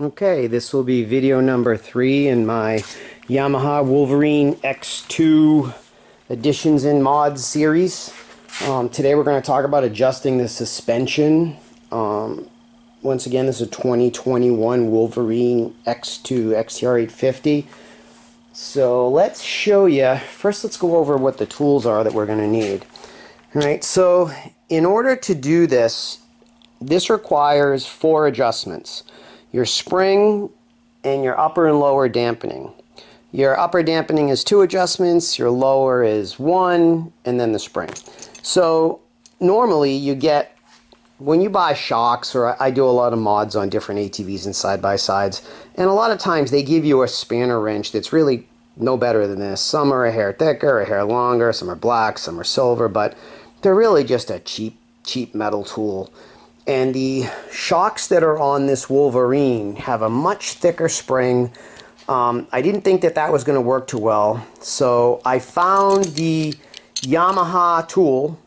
Okay, this will be video number 3 in my Yamaha Wolverine X2 Additions and Mods series. Today we're going to talk about adjusting the suspension. Once again, this is a 2021 Wolverine X2 XT-R 850. So let's show you, first let's go over what the tools are that we're going to need. Alright, so in order to do this, this requires 4 adjustments. Your spring and your upper and lower dampening. Your upper dampening is 2 adjustments, your lower is 1, and then the spring. So normally you get, when you buy shocks, or I do a lot of mods on different ATVs and side-by-sides, and a lot of times they give you a spanner wrench that's really no better than this. Some are a hair thicker, a hair longer, some are black, some are silver, but they're really just a cheap metal tool. And the shocks that are on this Wolverine have a much thicker spring. I didn't think that that was going to work too well, so I found the Yamaha tool,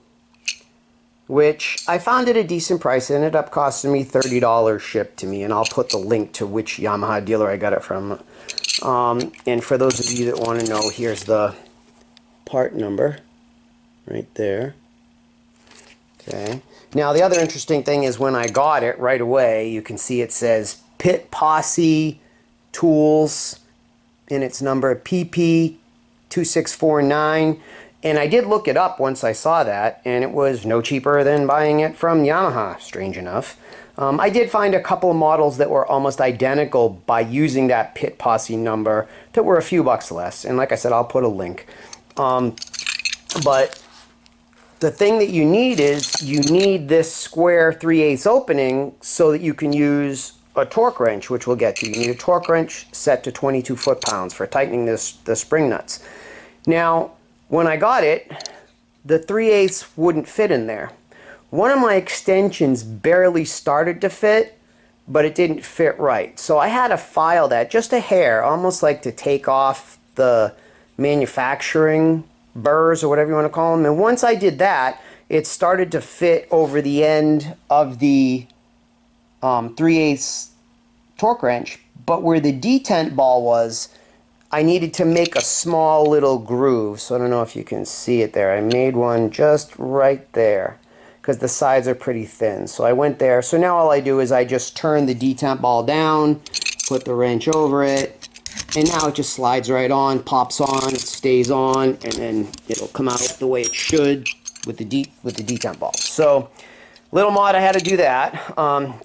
which I found at a decent price. It ended up costing me $30 shipped to me, and I'll put the link to which Yamaha dealer I got it from. And for those of you that want to know, here's the part number right there. Okay. Now the other interesting thing is when I got it right away, you can see it says Pit Posse Tools, and it's number PP2649. And I did look it up once I saw that, and it was no cheaper than buying it from Yamaha, strange enough. I did find a couple of models that were almost identical by using that Pit Posse number that were a few bucks less. And like I said, I'll put a link. But the thing that you need is you need this square 3/8 opening so that you can use a torque wrench, which we'll get to. You need a torque wrench set to 22 foot-pounds for tightening the spring nuts. Now, when I got it, the 3/8 wouldn't fit in there. One of my extensions barely started to fit, but it didn't fit right. So I had to file that just a hair, almost like to take off the manufacturing burrs or whatever you want to call them. And once I did that, it started to fit over the end of the 3/8 torque wrench. But where the detent ball was, I needed to make a small little groove. So I don't know if you can see it there. I made one just right there because the sides are pretty thin. So I went there. So now all I do is I just turn the detent ball down, put the wrench over it, and now it just slides right on, pops on, stays on, and then it'll come out the way it should with the detent ball. So, little mod, I had to do that.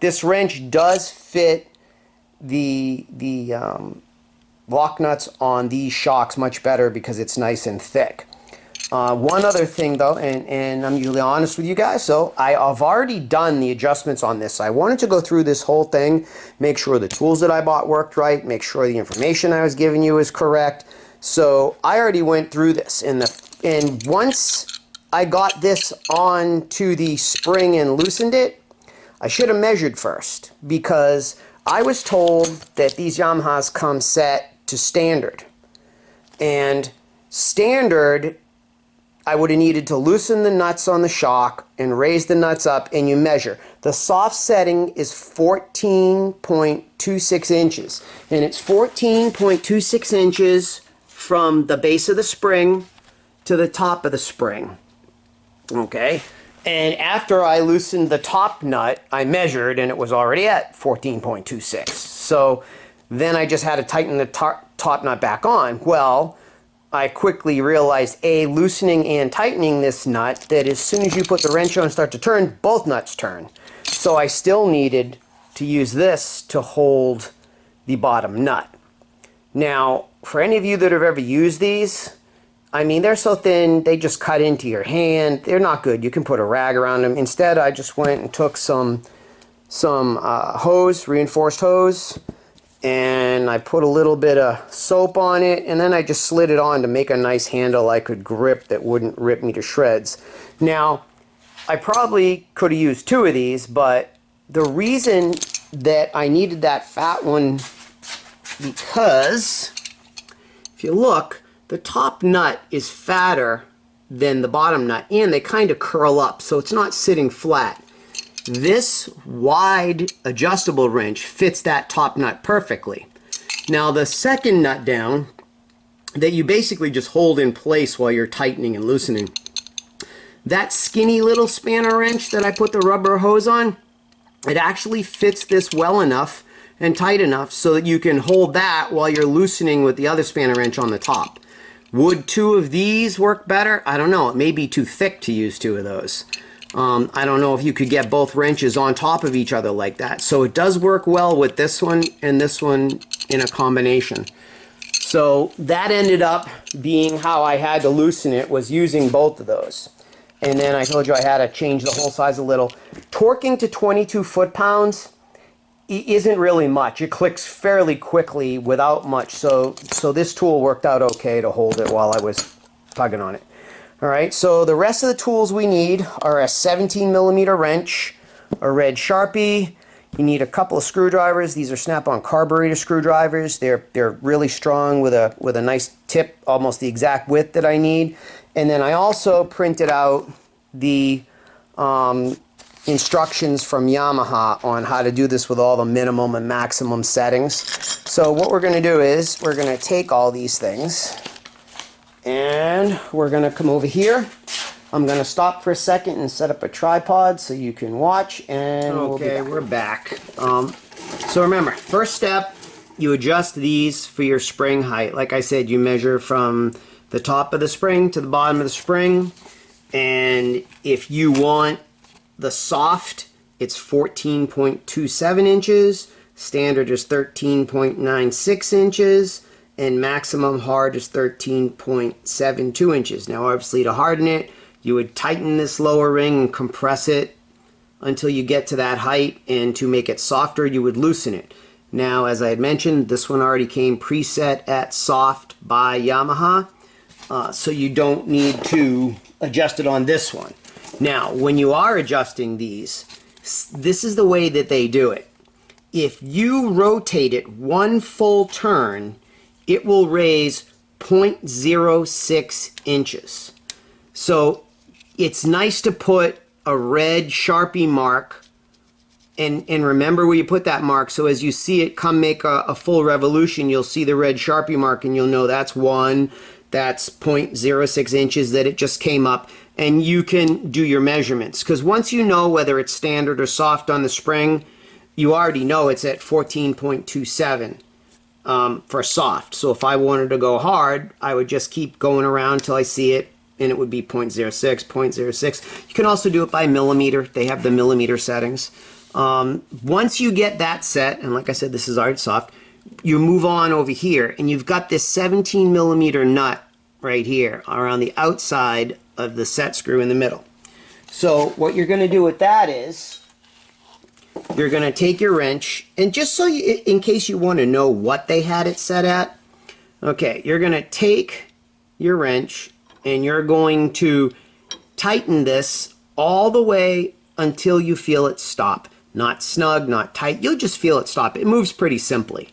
This wrench does fit the lock nuts on these shocks much better because it's nice and thick. One other thing though, and I'm usually honest with you guys, so I've already done the adjustments on this. I wanted to go through this whole thing, make sure the tools that I bought worked right, make sure the information I was giving you is correct. So I already went through this, and once I got this onto the spring and loosened it, I should have measured first, because I was told that these Yamahas come set to standard, and standard, I would have needed to loosen the nuts on the shock and raise the nuts up, and you measure. The soft setting is 14.26 inches, and it's 14.26 inches from the base of the spring to the top of the spring. Okay? And after I loosened the top nut, I measured, and it was already at 14.26. So then I just had to tighten the top nut back on. Well, I quickly realized, A, loosening and tightening this nut, that as soon as you put the wrench on and start to turn, both nuts turn. So I still needed to use this to hold the bottom nut. Now, for any of you that have ever used these, I mean, they're so thin, they just cut into your hand. They're not good. You can put a rag around them. Instead, I just went and took some hose, reinforced hose, and I put a little bit of soap on it, and then I just slid it on to make a nice handle I could grip that wouldn't rip me to shreds. Now, I probably could have used 2 of these, but the reason that I needed that fat one, because if you look, the top nut is fatter than the bottom nut, and they kind of curl up, so it's not sitting flat. this wide adjustable wrench fits that top nut perfectly. Now the second nut down that you basically just hold in place while you're tightening and loosening, that skinny little spanner wrench that I put the rubber hose on, it actually fits this well enough and tight enough so that you can hold that while you're loosening with the other spanner wrench on the top. Would two of these work better? I don't know. It may be too thick to use two of those. I don't know if you could get both wrenches on top of each other like that. So it does work well with this one and this one in a combination. So that ended up being how I had to loosen it, was using both of those. And then I told you I had to change the hole size a little. Torquing to 22 foot-pounds isn't really much. It clicks fairly quickly without much. So this tool worked out okay to hold it while I was tugging on it. All right, so the rest of the tools we need are a 17mm wrench, a red Sharpie. You need a couple of screwdrivers. These are Snap-on carburetor screwdrivers. They're really strong with a nice tip, almost the exact width that I need. And then I also printed out the instructions from Yamaha on how to do this with all the minimum and maximum settings. So what we're going to do is we're going to take all these things and we're going to come over here. I'm going to stop for a second and set up a tripod so you can watch, and okay, we're back. So remember, first step, you adjust these for your spring height. Like I said, you measure from the top of the spring to the bottom of the spring, and if you want the soft, it's 14.27 inches, standard is 13.96 inches, and maximum hard is 13.72 inches. Now obviously to harden it, you would tighten this lower ring and compress it until you get to that height, and to make it softer you would loosen it. Now as I had mentioned, this one already came preset at soft by Yamaha, so you don't need to adjust it on this one. Now when you are adjusting these, this is the way that they do it. If you rotate it one full turn, it will raise 0.06 inches. So it's nice to put a red Sharpie mark, and remember where you put that mark, so as you see it come make a full revolution, you'll see the red Sharpie mark and you'll know that's one, that's 0.06 inches that it just came up, and you can do your measurements. Because once you know whether it's standard or soft on the spring, you already know it's at 14.27. For soft. So if I wanted to go hard, I would just keep going around till I see it, and it would be 0.06, 0.06. You can also do it by millimeter. They have the millimeter settings. Once you get that set, and like I said, this is already soft, you move on over here, and you've got this 17mm nut right here around the outside of the set screw in the middle. So what you're going to do with that is, you're going to take your wrench, and just so you, in case you want to know what they had it set at, okay, you're going to take your wrench and you're going to tighten this all the way until you feel it stop. Not snug, not tight, you'll just feel it stop. It moves pretty simply.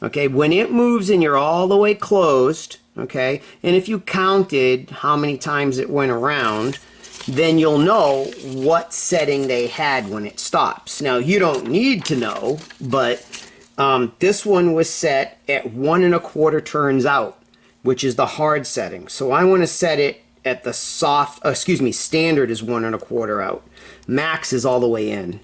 Okay, when it moves and you're all the way closed, okay, and if you counted how many times it went around, then you'll know what setting they had when it stops. Now you don't need to know, but this one was set at 1 1/4 turns out, which is the hard setting. So I want to set it at the soft, standard is 1 1/4 out. Max is all the way in.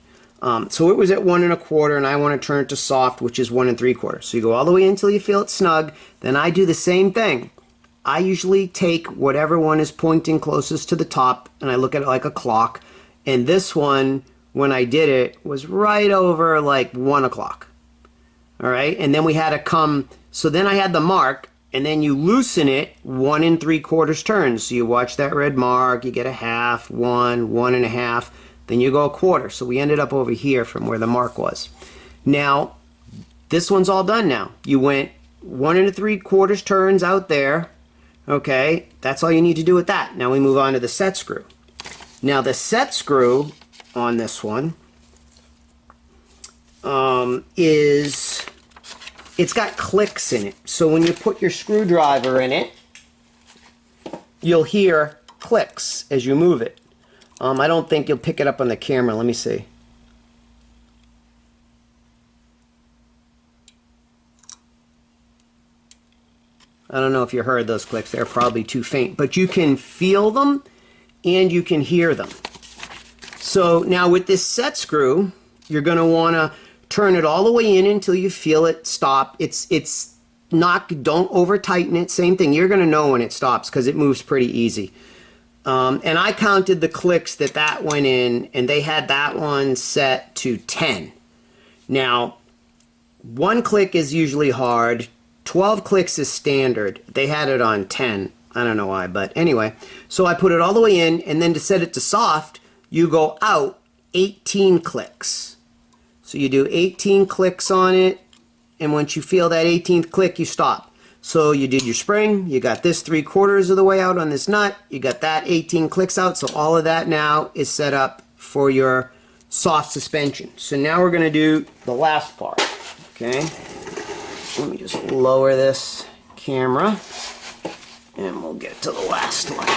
So it was at 1 1/4, and I want to turn it to soft, which is 1 3/4. So you go all the way until you feel it snug. Then I do the same thing. I usually take whatever one is pointing closest to the top, and I look at it like a clock. And this one, when I did it, was right over like 1 o'clock. All right, and then we had to come, so then I had the mark, and then you loosen it 1 3/4 turns. So you watch that red mark, you get a half, 1, 1 1/2, then you go a quarter. So we ended up over here from where the mark was. Now, this one's all done now. You went 1 3/4 turns out there. Okay, that's all you need to do with that. Now we move on to the set screw. Now the set screw on this one it's got clicks in it. So when you put your screwdriver in it, you'll hear clicks as you move it. I don't think you'll pick it up on the camera. Let me see. I don't know if you heard those clicks. They're probably too faint, but you can feel them and you can hear them. So now with this set screw, you're going to want to turn it all the way in until you feel it stop. It's not, don't over tighten it. Same thing. You're going to know when it stops because it moves pretty easy. And I counted the clicks that went in, and they had that one set to 10. Now, 1 click is usually hard. 12 clicks is standard. They had it on 10. I don't know why, but anyway. So I put it all the way in, and then to set it to soft, you go out 18 clicks. So you do 18 clicks on it, and once you feel that 18th click, you stop. So you did your spring, you got this 3/4 of the way out on this nut, you got that 18 clicks out, so all of that now is set up for your soft suspension. So now we're going to do the last part, okay? Let me just lower this camera, and we'll get to the last one.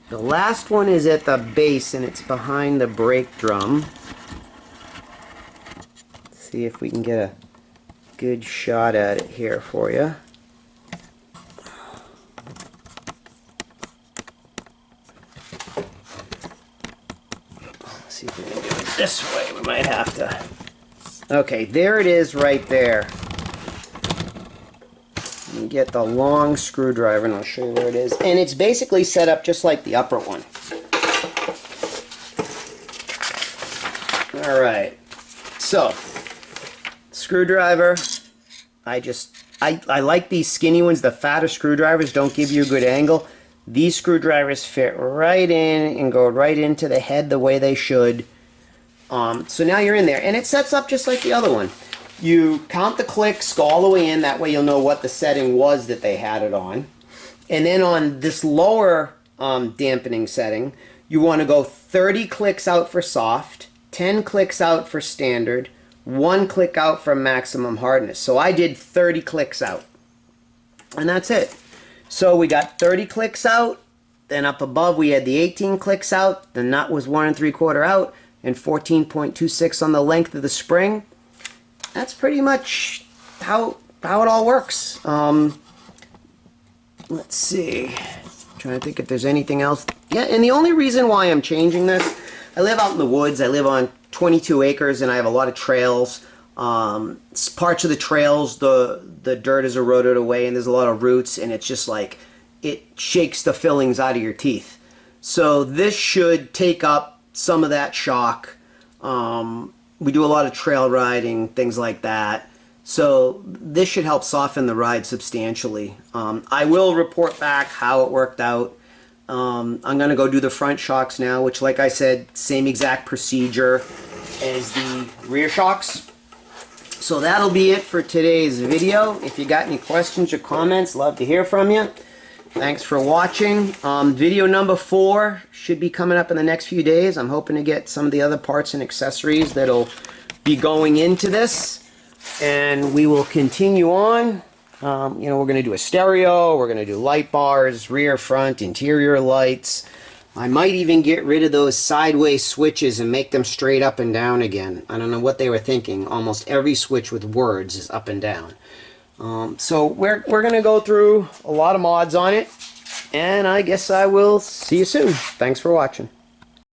The last one is at the base, and it's behind the brake drum. Let's see if we can get a good shot at it here for you. Let's see if we can do it this way. We might have to. Okay, there it is right there. You get the long screwdriver, and I'll show you where it is. And it's basically set up just like the upper one. Alright, so screwdriver, I like these skinny ones. The fatter screwdrivers don't give you a good angle. These screwdrivers fit right in and go right into the head the way they should. So now you're in there, and it sets up just like the other one. You count the clicks, go all the way in, that way you'll know what the setting was that they had it on. And then on this lower dampening setting, you want to go 30 clicks out for soft, 10 clicks out for standard, 1 click out for maximum hardness. So I did 30 clicks out. And that's it. So we got 30 clicks out, then up above we had the 18 clicks out, the nut was 1 3/4 out, and 14.26 on the length of the spring. That's pretty much how it all works. Let's see. I'm trying to think if there's anything else. Yeah, and the only reason why I'm changing this, I live out in the woods. I live on 22 acres, and I have a lot of trails. Parts of the trails, the dirt is eroded away, and there's a lot of roots, and it's just like, it shakes the fillings out of your teeth. So this should take up some of that shock. We do a lot of trail riding, things like that. So this should help soften the ride substantially. I will report back how it worked out. I'm going to go do the front shocks now, which, like I said, same exact procedure as the rear shocks. So that'll be it for today's video. If you got any questions or comments, love to hear from you. Thanks for watching. Video number 4 should be coming up in the next few days. I'm hoping to get some of the other parts and accessories that'll be going into this. And we will continue on. You know, we're going to do a stereo, we're going to do light bars, rear, front, interior lights. I might even get rid of those sideways switches and make them straight up and down again. I don't know what they were thinking. Almost every switch with words is up and down. So we're going to go through a lot of mods on it, and I guess I will see you soon. Thanks for watching.